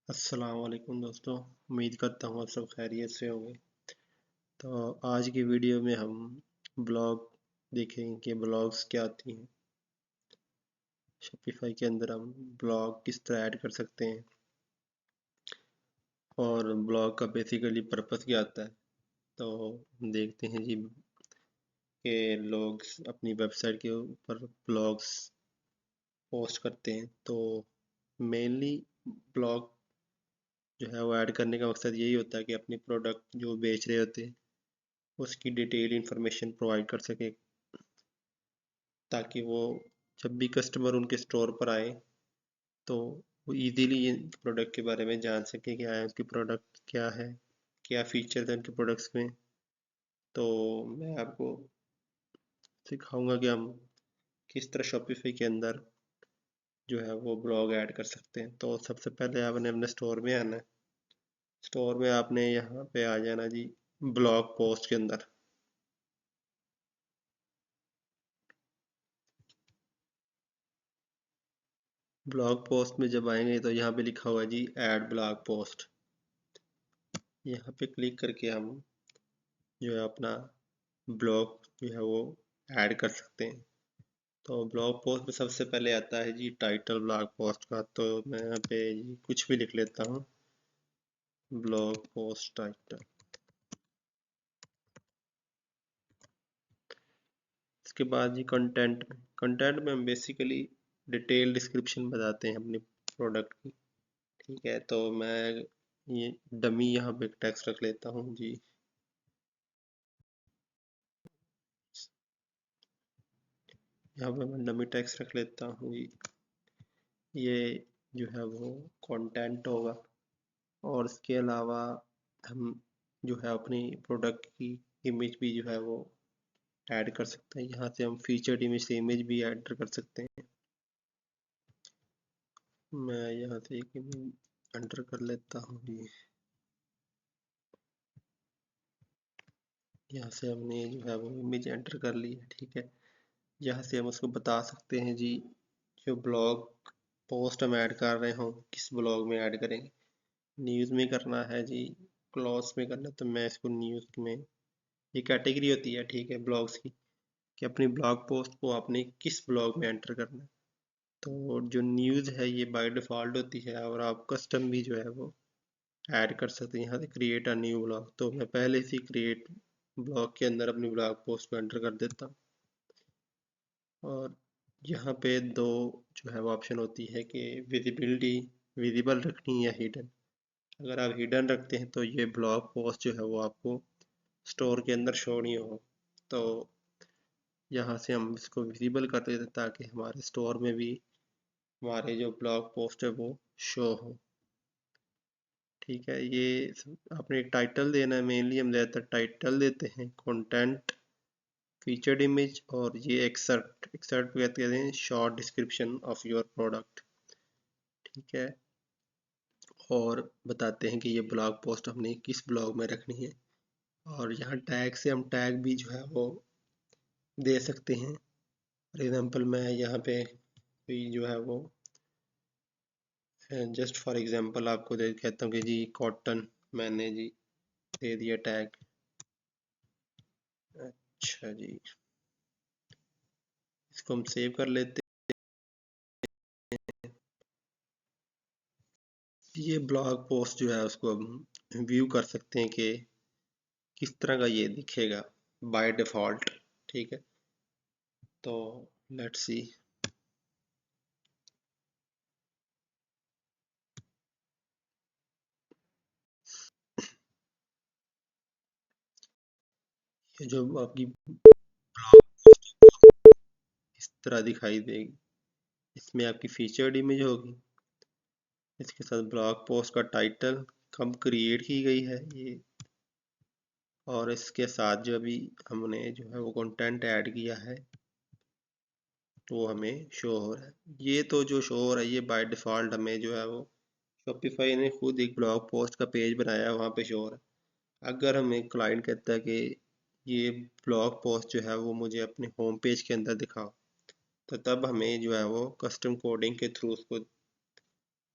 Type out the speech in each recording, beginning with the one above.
अस्सलाम वालेकुम दोस्तों। उम्मीद करता हूँ आप सब खैरियत से होंगे। तो आज की वीडियो में हम ब्लॉग देखेंगे कि ब्लॉग्स क्या आती हैं। शॉपिफाई के अंदर हम ब्लॉग किस तरह ऐड कर सकते हैं और ब्लॉग का बेसिकली पर्पस क्या आता है। तो देखते हैं जी कि लोग अपनी वेबसाइट के ऊपर ब्लॉग्स पोस्ट करते हैं। तो मेनली ब्लॉग जो है वो ऐड करने का मकसद यही होता है कि अपनी प्रोडक्ट जो बेच रहे होते हैं उसकी डिटेल इंफॉर्मेशन प्रोवाइड कर सके, ताकि वो जब भी कस्टमर उनके स्टोर पर आए तो वो इजीली प्रोडक्ट के बारे में जान सके कि आया उसकी प्रोडक्ट क्या है, क्या फीचर है उनके प्रोडक्ट्स में। तो मैं आपको सिखाऊंगा कि हम किस तरह शॉपिफाई के अंदर जो है वो ब्लॉग ऐड कर सकते हैं। तो सबसे पहले आपने अपने स्टोर में आना है। स्टोर में आपने यहाँ पे आ जाना जी, ब्लॉग पोस्ट के अंदर। ब्लॉग पोस्ट में जब आएंगे तो यहाँ पे लिखा हुआ है जी ऐड ब्लॉग पोस्ट। यहाँ पे क्लिक करके हम जो है अपना ब्लॉग जो है वो ऐड कर सकते हैं। तो ब्लॉग पोस्ट में सबसे पहले आता है जी टाइटल ब्लॉग पोस्ट का। तो मैं यहाँ पे जी कुछ भी लिख लेता हूँ, ब्लॉग पोस्ट टाइटल। इसके बाद जी कंटेंट में हम बेसिकली डिटेल डिस्क्रिप्शन बताते हैं अपनी प्रोडक्ट की। ठीक है, तो मैं ये डमी यहाँ पे टेक्स्ट रख लेता हूँ जी। यहाँ पे मैं डमी टेक्स्ट रख लेता हूँ जी। ये जो है वो कंटेंट होगा। और इसके अलावा हम जो है अपनी प्रोडक्ट की इमेज भी जो है वो ऐड कर सकते हैं। यहाँ से हम फीचर्ड इमेज से इमेज भी ऐड कर सकते हैं। मैं यहाँ से एक इमेज एंटर कर लेता हूँ जी। यहाँ से हमने जो है वो इमेज एंटर कर ली है। ठीक है, यहाँ से हम उसको बता सकते हैं जी जो ब्लॉग पोस्ट हम ऐड कर रहे हो किस ब्लॉग में ऐड करेंगे। न्यूज़ में करना है जी, क्लॉथ्स में करना है, तो मैं इसको न्यूज़ में, ये कैटेगरी होती है ठीक है ब्लॉग्स की, कि अपनी ब्लॉग पोस्ट को आपने किस ब्लॉग में एंटर करना है। तो जो न्यूज़ है ये बाय डिफ़ॉल्ट होती है, और आप कस्टम भी जो है वो ऐड कर सकते हैं। यहाँ से क्रिएट अ न्यू ब्लॉग, तो मैं पहले से क्रिएट ब्लॉग के अंदर अपनी ब्लॉग पोस्ट को एंटर कर देता हूँ। और यहाँ पे दो जो है वो ऑप्शन होती है कि विजिबिलिटी, विजिबल रखनी है या हिडन। अगर आप हिडन रखते हैं तो ये ब्लॉग पोस्ट जो है वो आपको स्टोर के अंदर शो नहीं हो। तो यहाँ से हम इसको विजिबल कर देते हैं ताकि हमारे स्टोर में भी हमारे जो ब्लॉग पोस्ट है वो शो हो। ठीक है, ये आपने टाइटल देना है। मेनली हम ज़्यादातर टाइटल देते हैं, कंटेंट, फीचर्ड इमेज, और ये एक्सर्ट। एक्सर्ट को कहते हैं short description of your product. ठीक है, और बताते हैं कि ये ब्लॉग पोस्ट हमने किस ब्लॉग में रखनी है। और यहाँ टैग से हम टैग भी जो है वो दे सकते हैं। फॉर एग्जांपल मैं यहाँ पे कोई जो है वो जस्ट फॉर एग्जांपल आपको दे कहता हूँ कि जी कॉटन मैंने जी दे दिया टैग। अच्छा जी, इसको हम सेव कर लेते हैं। ये ब्लॉग पोस्ट जो है उसको हम व्यू कर सकते हैं कि किस तरह का ये दिखेगा बाय डिफ़ॉल्ट। ठीक है, तो लेट्स सी। ये जो आपकी ब्लॉग इस तरह दिखाई देगी, इसमें आपकी फीचर्ड इमेज होगी, इसके साथ ब्लॉग पोस्ट का टाइटल कब क्रिएट की गई है ये, और इसके साथ जो अभी हमने जो है वो कंटेंट ऐड किया है वो हमें शो हो रहा है। ये तो जो शो हो रहा है ये बाय डिफ़ॉल्ट हमें जो है वो शॉपिफाई ने खुद एक ब्लॉग पोस्ट का पेज बनाया है, वहाँ पे शो हो रहा है। अगर हमें क्लाइंट कहता है कि ये ब्लॉग पोस्ट जो है वो मुझे अपने होम पेज के अंदर दिखाओ, तो तब हमें जो है वो कस्टम कोडिंग के थ्रू उसको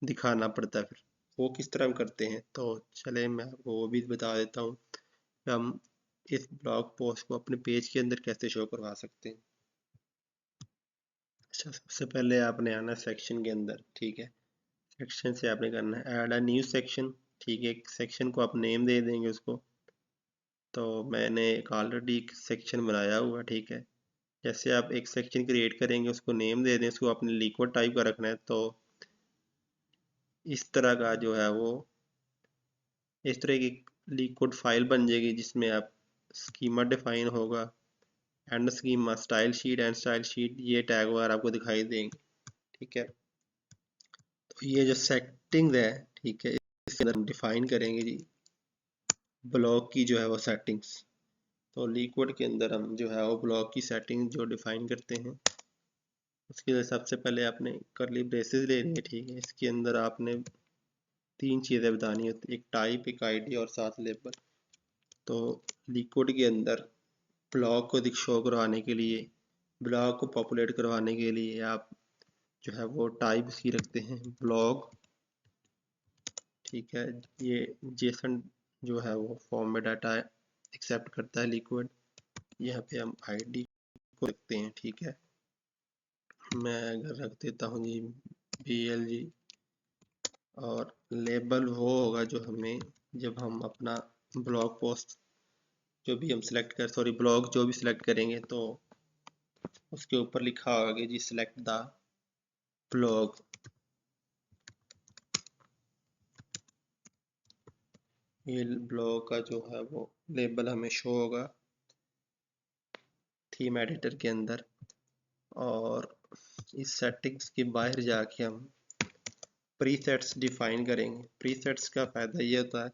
दिखाना पड़ता है फिर। वो किस तरह हम करते हैं, तो चले मैं आपको वो भी बता देता हूँ कि हम इस ब्लॉग पोस्ट को अपने पेज के अंदर कैसे शो करवा सकते हैं। अच्छा, सबसे पहले आपने आना सेक्शन के अंदर, ठीक है। सेक्शन से आपने करना है ऐड अ न्यू सेक्शन, ठीक है। एक सेक्शन को आप नेम दे देंगे उसको। तो मैंने एक ऑलरेडी एक सेक्शन बनाया हुआ, ठीक है। जैसे आप एक सेक्शन क्रिएट करेंगे, उसको नेम दे दें, उसको आपने लिक्विड टाइप का रखना है, तो इस तरह का जो है वो इस तरह की लिक्विड फाइल बन जाएगी जिसमें आप स्कीमा डिफाइन होगा, and schema, style sheet, and style sheet, ये टैग वगैरह आपको दिखाई देंगे, ठीक है। तो ये जो सेटिंग्स है, ठीक है, इसके अंदर हम डिफाइन करेंगे जी ब्लॉग की जो है वो सेटिंग्स। तो लिक्विड के अंदर हम जो है वो ब्लॉग की सेटिंग जो डिफाइन करते हैं, उसके लिए सबसे पहले आपने करली ब्रेसेस लेनी है, ठीक है। इसके अंदर आपने तीन चीज़ें बतानी होती है, एक टाइप, एक आईडी और साथ लेबल। तो लिक्विड के अंदर ब्लॉग को शो करवाने के लिए, ब्लॉग को पॉपुलेट करवाने के लिए आप जो है वो टाइप इसकी रखते हैं ब्लॉग, ठीक है। ये जेसन जो है वो फॉर्म में डाटा एक्सेप्ट करता है लिक्विड। यहाँ पे हम आईडी को रखते हैं, ठीक है। मैं अगर रख देता हूँ जी BLG, और लेबल वो होगा जो हमें जब हम अपना ब्लॉग पोस्ट जो भी हम सिलेक्ट कर सॉरी ब्लॉग जो भी सिलेक्ट करेंगे, तो उसके ऊपर लिखा होगा कि जी सिलेक्ट द ब्लॉग। ये ब्लॉग का जो है वो लेबल हमें शो होगा थीम एडिटर के अंदर। और इस सेटिंग्स के बाहर जाके हम प्रीसेट्स डिफाइन करेंगे। प्रीसेट्स का फ़ायदा ये होता है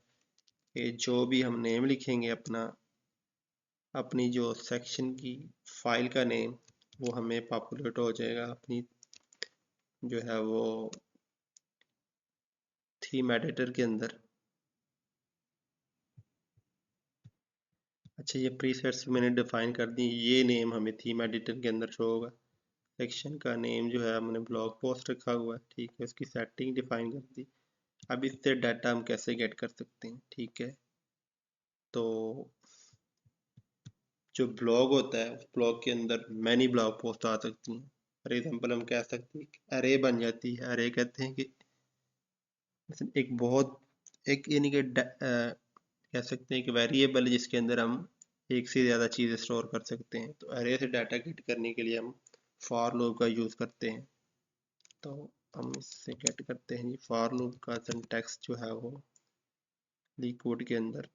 कि जो भी हम नेम लिखेंगे अपनी जो सेक्शन की फाइल का नेम, वो हमें पॉपुलेट हो जाएगा अपनी जो है वो थीम एडिटर के अंदर। अच्छा, ये प्रीसेट्स मैंने डिफाइन कर दी, ये नेम हमें थीम एडिटर के अंदर शो होगा। सेक्शन का नेम जो है हमने ब्लॉग पोस्ट रखा हुआ है, ठीक है, उसकी सेटिंग डिफाइन कर दी। अब इससे डाटा हम कैसे गेट कर सकते हैं, ठीक है। तो जो ब्लॉग होता है उस ब्लॉग के अंदर मैनी ब्लॉग पोस्ट आ सकती हैं। फॉर एग्जांपल हम कह सकते हैं अरे बन जाती है। अरे कहते हैं कि एक बहुत एक यानी कि कह सकते हैं कि वेरिएबल जिसके अंदर हम एक से ज़्यादा चीज़ें स्टोर कर सकते हैं। तो अरे से डाटा गेट करने के लिए हम फॉर लूप का यूज़ करते हैं। तो हम इससे गेट करते हैं जी फॉर लूप का सिंटैक्स जो है वो लिक्विड के अंदर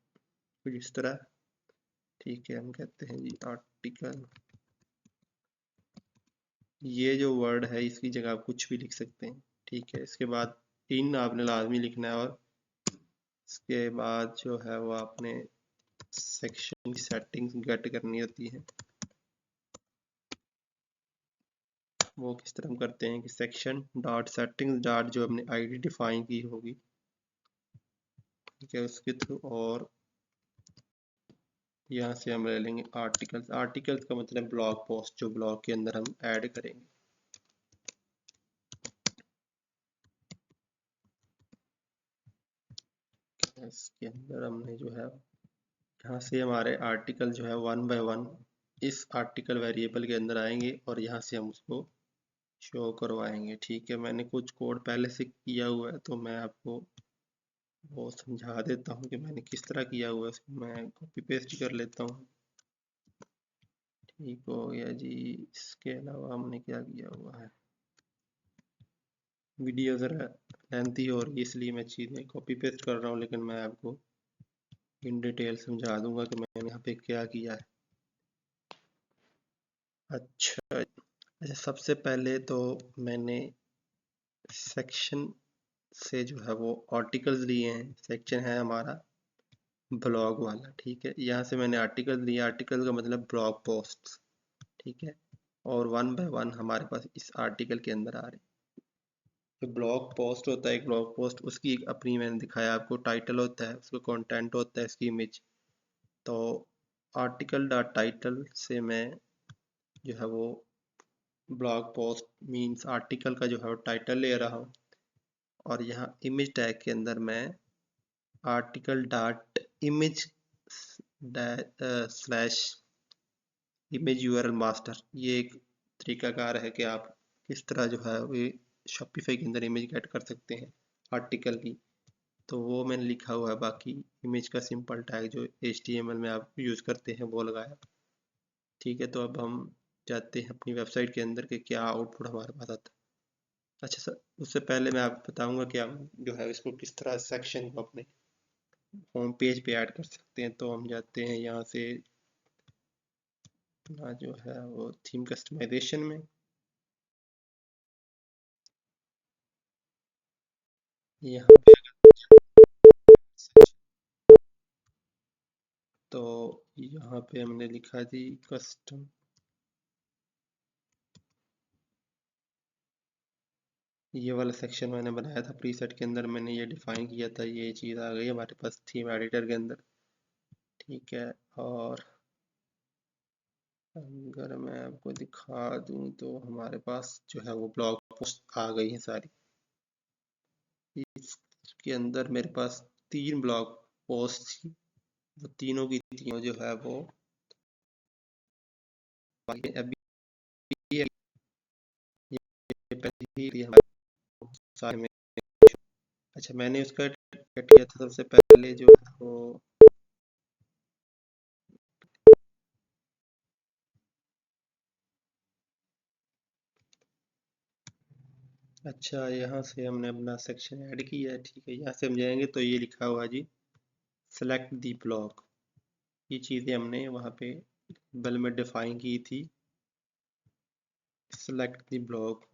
कुछ इस तरह, ठीक है। हम कहते हैं जी आर्टिकल, ये जो वर्ड है इसकी जगह आप कुछ भी लिख सकते हैं, ठीक है। इसके बाद इन आपने लाजमी लिखना है, और इसके बाद जो है वो आपने सेक्शन की सेटिंग्स गेट करनी होती है। वो किस तरह हम करते हैं कि सेक्शन डॉट सेटिंग्स डॉट जो हमने आईडी डिफाइन की होगी, ठीक है, उसके थ्रू। और यहाँ से हम ले लेंगे आर्टिकल्स। आर्टिकल्स का मतलब ब्लॉग पोस्ट जो ब्लॉग के अंदर हम ऐड करेंगे। इसके अंदर हमने जो है यहाँ से हमारे आर्टिकल जो है वन बाय वन इस आर्टिकल वेरिएबल के अंदर आएंगे, और यहाँ से हम उसको शो करवाएंगे, ठीक है। मैंने कुछ कोड पहले से किया हुआ है, तो मैं आपको वो समझा देता हूँ कि मैंने किस तरह किया हुआ है। उसको मैं कॉपी पेस्ट कर लेता हूँ, ठीक हो गया जी। इसके अलावा हमने क्या किया हुआ है, वीडियो ज़रा लेंथी हो रही है इसलिए मैं चीज़ें कॉपी पेस्ट कर रहा हूँ, लेकिन मैं आपको इन डिटेल समझा दूंगा कि मैंने यहाँ पे क्या किया है। अच्छा, सबसे पहले तो मैंने सेक्शन से जो है वो आर्टिकल्स लिए हैं। सेक्शन है हमारा ब्लॉग वाला, ठीक है। यहाँ से मैंने आर्टिकल लिए, आर्टिकल का मतलब ब्लॉग पोस्ट, ठीक है। और वन बाय वन हमारे पास इस आर्टिकल के अंदर आ रहे हैं। जो ब्लॉग पोस्ट होता है, एक ब्लॉग पोस्ट, उसकी एक अपनी मैंने दिखाया आपको टाइटल होता है, उसका कंटेंट होता है, इसकी इमेज। तो आर्टिकल डॉट टाइटल से मैं जो है वो ब्लॉग पोस्ट मींस आर्टिकल का जो है वो टाइटल ले रहा हूँ, और यहाँ इमेज टैग के अंदर मैं article dot image slash image URL master, ये एक तरीकाकार है कि आप किस तरह जो है वो शॉपिफाई के अंदर इमेज गेट कर सकते हैं आर्टिकल की। तो वो मैंने लिखा हुआ है, बाकी इमेज का सिंपल टैग जो HTML में आप यूज़ करते हैं वो लगाया। ठीक है, तो अब हम जाते हैं अपनी वेबसाइट के अंदर कि क्या आउटपुट हमारे पास आता है। अच्छा सर, उससे पहले मैं आपको बताऊंगा कि हम जो है इसको किस तरह सेक्शन को अपने होम पेज पे ऐड कर सकते हैं। तो हम जाते हैं यहाँ से अपना जो है वो थीम कस्टमाइजेशन में, यहाँ पे तो यहाँ पे हमने लिखा जी कस्टम, ये वाला सेक्शन मैंने बनाया था प्रीसेट के अंदर, मैंने ये डिफाइन किया था, ये चीज़ आ गई हमारे पास थीम एडिटर के अंदर। ठीक है, और अगर मैं आपको दिखा दूं तो हमारे पास जो है वो ब्लॉग पोस्ट आ गई है सारी। इसके अंदर मेरे पास 3 ब्लॉग पोस्ट थी, वो तीनों की तीनों जो है वो अभी ये पहले ही हमारे सारे में। अच्छा, मैंने उसका क्या किया था सबसे पहले जो है वो, अच्छा यहाँ से हमने अपना सेक्शन ऐड किया है। ठीक है, यहाँ से हम जाएंगे तो ये लिखा हुआ जी सेलेक्ट दी ब्लॉक, ये चीज़ें हमने वहाँ पे बल में डिफाइन की थी, सेलेक्ट दी ब्लॉक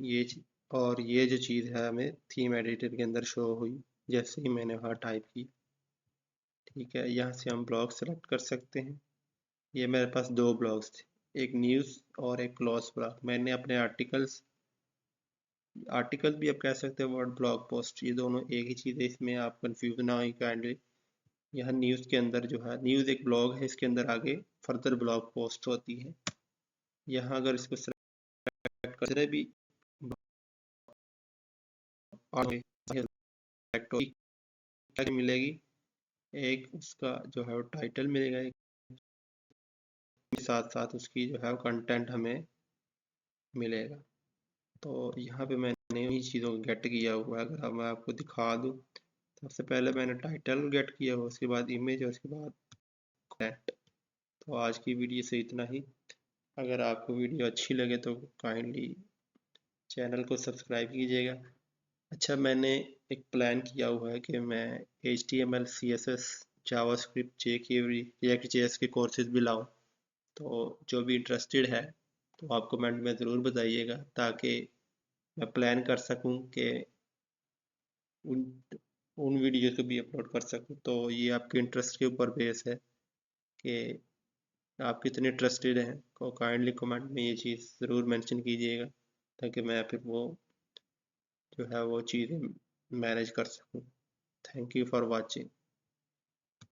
और ये जो चीज़ है हमें थीम एडिटर के अंदर शो हुई जैसे ही मैंने वहाँ टाइप की। ठीक है, यहाँ से हम ब्लॉग सेलेक्ट कर सकते हैं। ये मेरे पास 2 ब्लॉग्स थे, एक न्यूज़ और एक क्लॉज ब्लॉग। मैंने अपने आर्टिकल भी आप कह सकते हैं, वर्ड ब्लॉग पोस्ट, ये दोनों एक ही चीज़ है, इसमें आप कंफ्यूज ना हो काइंडली। यहाँ न्यूज़ के अंदर जो है न्यूज़ एक ब्लॉग है, इसके अंदर आगे फर्दर ब्लॉग पोस्ट होती है। यहाँ अगर इसको सेलेक्ट कर भी आगे सेलेक्ट होगी, क्या मिलेगी, एक उसका जो है वो टाइटल मिलेगा, एक साथ साथ उसकी जो है वो कंटेंट हमें मिलेगा। तो यहाँ पे मैंने इन्हीं चीज़ों को गेट किया हुआ है। अगर मैं आपको दिखा दूँ, सबसे पहले मैंने टाइटल गेट किया हुआ, उसके बाद इमेज और उसके बाद कंटेंट। तो आज की वीडियो से इतना ही। अगर आपको वीडियो अच्छी लगे तो काइंडली चैनल को सब्सक्राइब कीजिएगा। अच्छा, मैंने एक प्लान किया हुआ है कि मैं HTML CSS JavaScript jQuery react JS के कोर्सेज भी लाऊं। तो जो भी इंटरेस्टेड है तो आप कमेंट में ज़रूर बताइएगा, ताकि मैं प्लान कर सकूं कि उन उन वीडियो को भी अपलोड कर सकूं। तो ये आपके इंटरेस्ट के ऊपर बेस है कि आप कितने इंटरेस्टेड हैं। को काइंडली कमेंट में ये चीज़ ज़रूर मेंशन कीजिएगा, ताकि मैं फिर वो जो है वो चीज़ें मैनेज कर सकूं। Thank you for watching.